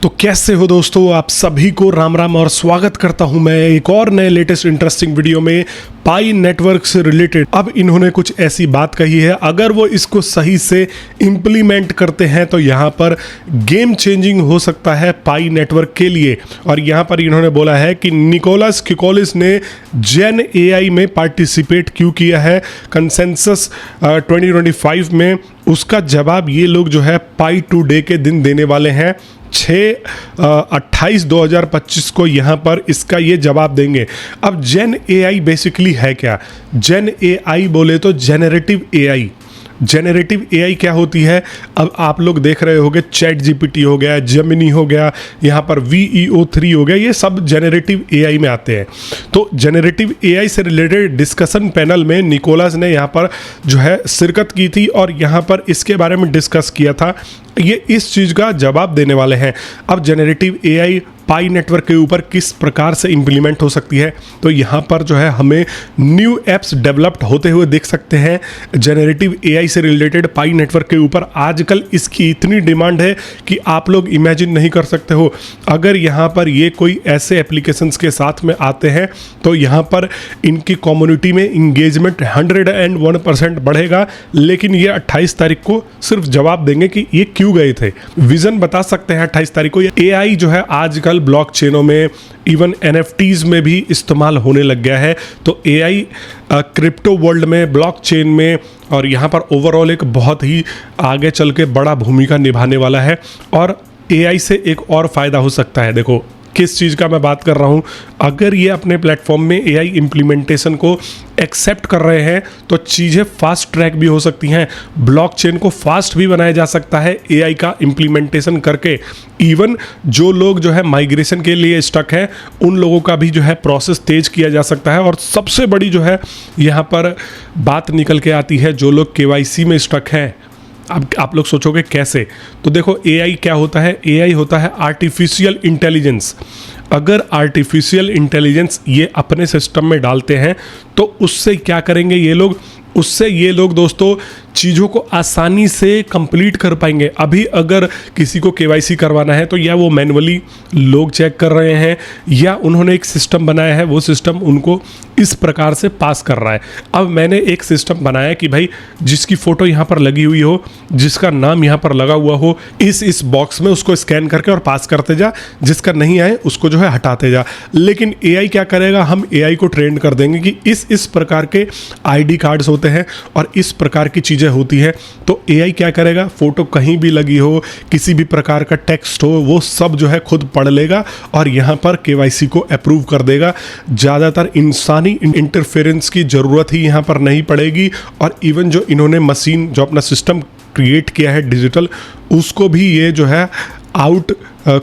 तो कैसे हो दोस्तों, आप सभी को राम राम और स्वागत करता हूं मैं एक और नए लेटेस्ट इंटरेस्टिंग वीडियो में पाई नेटवर्क से रिलेटेड। अब इन्होंने कुछ ऐसी बात कही है, अगर वो इसको सही से इम्प्लीमेंट करते हैं तो यहाँ पर गेम चेंजिंग हो सकता है पाई नेटवर्क के लिए। और यहाँ पर इन्होंने बोला है कि निकोलस किकोलिस ने जेन एआई में पार्टिसिपेट क्यों किया है कंसेंसस 2025 में, उसका जवाब ये लोग जो है पाई टुडे के दिन देने वाले हैं। 6/28/2025 को यहाँ पर इसका ये जवाब देंगे। अब जेन एआई बेसिकली है क्या? जेन एआई बोले तो जेनरेटिव एआई। जेनरेटिव एआई क्या होती है? अब आप लोग देख रहे होंगे चैट जीपीटी हो गया, जेमिनी हो गया, यहाँ पर VEO3 हो गया, ये सब जेनरेटिव एआई में आते हैं। तो जेनरेटिव एआई से रिलेटेड डिस्कशन पैनल में निकोलस ने यहाँ पर जो है शिरकत की थी और यहाँ पर इसके बारे में डिस्कस किया था। ये इस चीज़ का जवाब देने वाले हैं। अब जेनरेटिव एआई पाई नेटवर्क के ऊपर किस प्रकार से इम्प्लीमेंट हो सकती है, तो यहाँ पर जो है हमें न्यू एप्स डेवलप्ड होते हुए देख सकते हैं जेनरेटिव एआई से रिलेटेड पाई नेटवर्क के ऊपर। आजकल इसकी इतनी डिमांड है कि आप लोग इमेजिन नहीं कर सकते हो। अगर यहाँ पर ये कोई ऐसे एप्लीकेशंस के साथ में आते हैं तो यहाँ पर इनकी कम्युनिटी में इंगेजमेंट 101% बढ़ेगा। लेकिन ये 28 तारीख को सिर्फ जवाब देंगे कि ये क्यों गए थे। विजन बता सकते हैं 28 तारीख को। एआई जो है आजकल ब्लॉकचेनों में, इवन NFTs में भी इस्तेमाल होने लग गया है। तो एआई क्रिप्टो वर्ल्ड में, ब्लॉकचेन में और यहाँ पर ओवरऑल एक बहुत ही आगे चल के बड़ा भूमिका निभाने वाला है। और एआई से एक और फ़ायदा हो सकता है। देखो किस चीज़ का मैं बात कर रहा हूँ, अगर ये अपने प्लेटफॉर्म में एआई इम्प्लीमेंटेशन को एक्सेप्ट कर रहे हैं तो चीज़ें फास्ट ट्रैक भी हो सकती हैं। ब्लॉकचेन को फास्ट भी बनाया जा सकता है एआई का इम्प्लीमेंटेशन करके। इवन जो लोग जो है माइग्रेशन के लिए स्टक है, उन लोगों का भी जो है प्रोसेस तेज किया जा सकता है। और सबसे बड़ी जो है यहाँ पर बात निकल के आती है, जो लोग KYC में स्टक है। अब आप लोग सोचोगे कैसे, तो देखो एआई क्या होता है? एआई होता है आर्टिफिशियल इंटेलिजेंस। अगर आर्टिफिशियल इंटेलिजेंस ये अपने सिस्टम में डालते हैं तो उससे क्या करेंगे ये लोग? उससे ये लोग दोस्तों चीज़ों को आसानी से कंप्लीट कर पाएंगे। अभी अगर किसी को KYC करवाना है तो या वो मैनुअली लोग चेक कर रहे हैं या उन्होंने एक सिस्टम बनाया है, वो सिस्टम उनको इस प्रकार से पास कर रहा है। अब मैंने एक सिस्टम बनाया कि भाई जिसकी फ़ोटो यहाँ पर लगी हुई हो, जिसका नाम यहाँ पर लगा हुआ हो, इस बॉक्स में उसको स्कैन करके और पास करते जा, जिसका नहीं आए उसको जो है हटाते जा। लेकिन एआई क्या करेगा? हम एआई को ट्रेन कर देंगे कि इस प्रकार के ID कार्ड्स होते हैं और इस प्रकार की चीज़ें होती है। तो एआई क्या करेगा? फोटो कहीं भी लगी हो, किसी भी प्रकार का टेक्स्ट हो, वो सब जो है खुद पढ़ लेगा और यहाँ पर KYC को अप्रूव कर देगा। ज़्यादातर इंसानी इंटरफेरेंस की ज़रूरत ही यहाँ पर नहीं पड़ेगी। और इवन जो इन्होंने मशीन, जो अपना सिस्टम क्रिएट किया है डिजिटल, उसको भी ये जो है आउट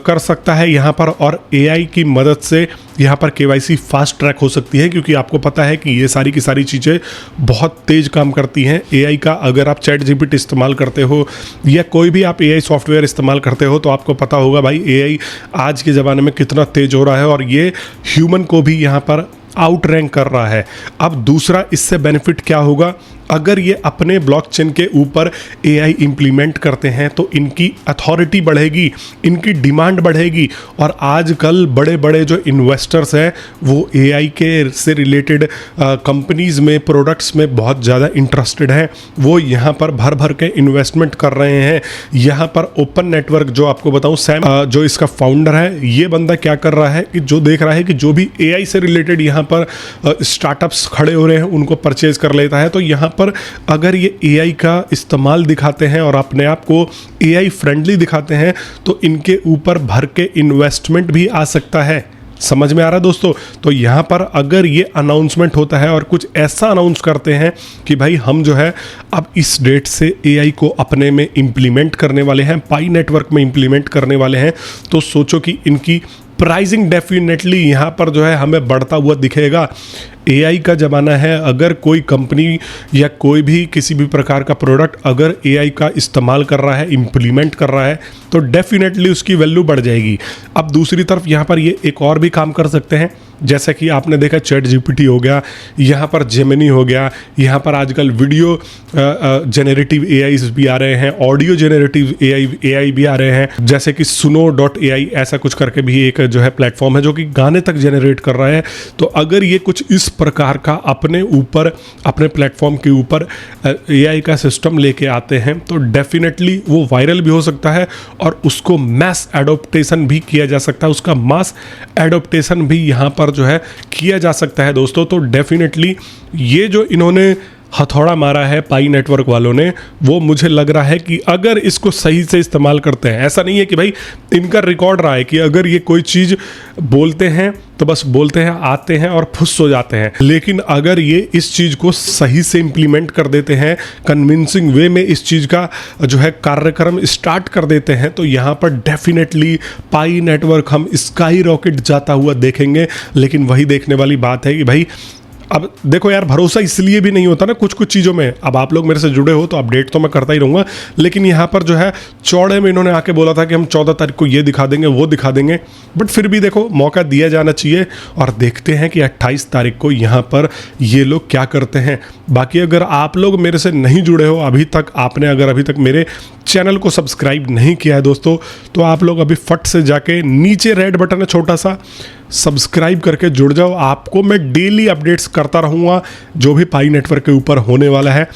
कर सकता है यहाँ पर। और एआई की मदद से यहाँ पर KYC फास्ट ट्रैक हो सकती है, क्योंकि आपको पता है कि ये सारी की सारी चीज़ें बहुत तेज़ काम करती हैं एआई का। अगर आप चैट जीपीटी इस्तेमाल करते हो या कोई भी आप एआई सॉफ्टवेयर इस्तेमाल करते हो तो आपको पता होगा भाई एआई आज के ज़माने में कितना तेज़ हो रहा है और ये ह्यूमन को भी यहाँ पर आउट रैंक कर रहा है। अब दूसरा इससे बेनिफिट क्या होगा? अगर ये अपने ब्लॉकचेन के ऊपर एआई इम्प्लीमेंट करते हैं तो इनकी अथॉरिटी बढ़ेगी, इनकी डिमांड बढ़ेगी। और आजकल बड़े बड़े जो इन्वेस्टर्स हैं वो एआई के से रिलेटेड कंपनीज़ में, प्रोडक्ट्स में बहुत ज़्यादा इंटरेस्टेड हैं। वो यहाँ पर भर भर के इन्वेस्टमेंट कर रहे हैं। यहाँ पर ओपन नेटवर्क, जो आपको बताऊँ, सैम जो इसका फाउंडर है, ये बंदा क्या कर रहा है कि जो देख रहा है कि जो भी एआई से रिलेटेड यहाँ पर स्टार्टअप्स खड़े हो रहे हैं उनको परचेज कर लेता है। तो यहाँ पर अगर ये एआई का इस्तेमाल दिखाते हैं और अपने आप को एआई फ्रेंडली दिखाते हैं तो इनके ऊपर भर के इन्वेस्टमेंट भी आ सकता है। समझ में आ रहा है दोस्तों? तो यहाँ पर अगर ये अनाउंसमेंट होता है और कुछ ऐसा अनाउंस करते हैं कि भाई हम जो है अब इस डेट से एआई को अपने में इम्प्लीमेंट करने वाले हैं, पाई नेटवर्क में इम्प्लीमेंट करने वाले हैं, तो सोचो कि इनकी प्राइसिंग डेफिनेटली यहाँ पर जो है हमें बढ़ता हुआ दिखेगा। एआई का ज़माना है। अगर कोई कंपनी या कोई भी किसी भी प्रकार का प्रोडक्ट अगर एआई का इस्तेमाल कर रहा है, इम्प्लीमेंट कर रहा है, तो डेफिनेटली उसकी वैल्यू बढ़ जाएगी। अब दूसरी तरफ यहाँ पर ये एक और भी काम कर सकते हैं जैसा कि आपने देखा चैट जीपीटी हो गया, यहाँ पर जेमिनी हो गया, यहाँ पर आजकल वीडियो जेनरेटिव एआई भी आ रहे हैं, ऑडियो जेनरेटिव एआई भी आ रहे हैं, जैसे कि suno.ai ऐसा कुछ करके भी एक जो है प्लेटफॉर्म है जो कि गाने तक जेनरेट कर रहा है। तो अगर ये कुछ इस प्रकार का अपने ऊपर, अपने प्लेटफॉर्म के ऊपर एआई का सिस्टम लेके आते हैं तो डेफिनेटली वो वायरल भी हो सकता है और उसको मैस एडोप्टेशन भी किया जा सकता है, उसका मास एडोप्टेशन भी यहाँ पर जो है किया जा सकता है दोस्तों। तो डेफिनेटली ये जो इन्होंने हथौड़ा मारा है पाई नेटवर्क वालों ने, वो मुझे लग रहा है कि अगर इसको सही से इस्तेमाल करते हैं, ऐसा नहीं है कि भाई इनका रिकॉर्ड रहा है कि अगर ये कोई चीज़ बोलते हैं तो बस बोलते हैं, आते हैं और फुस हो जाते हैं, लेकिन अगर ये इस चीज़ को सही से इम्प्लीमेंट कर देते हैं, कन्विंसिंग वे में इस चीज़ का जो है कार्यक्रम स्टार्ट कर देते हैं, तो यहाँ पर डेफिनेटली पाई नेटवर्क हम स्काई रॉकेट जाता हुआ देखेंगे। लेकिन वही देखने वाली बात है कि भाई अब देखो यार, भरोसा इसलिए भी नहीं होता ना कुछ कुछ चीज़ों में। अब आप लोग मेरे से जुड़े हो तो अपडेट तो मैं करता ही रहूँगा, लेकिन यहाँ पर जो है चौड़े में इन्होंने आके बोला था कि हम 14 तारीख को ये दिखा देंगे, वो दिखा देंगे, बट फिर भी देखो मौका दिया जाना चाहिए और देखते हैं कि 28 तारीख को यहाँ पर ये लोग क्या करते हैं। बाकी अगर आप लोग मेरे से नहीं जुड़े हो अभी तक, आपने अगर अभी तक मेरे चैनल को सब्सक्राइब नहीं किया है दोस्तों, तो आप लोग अभी फट से जाके नीचे रेड बटन है छोटा सा, सब्सक्राइब करके जुड़ जाओ। आपको मैं डेली अपडेट्स करता रहूँगा जो भी पाई नेटवर्क के ऊपर होने वाला है।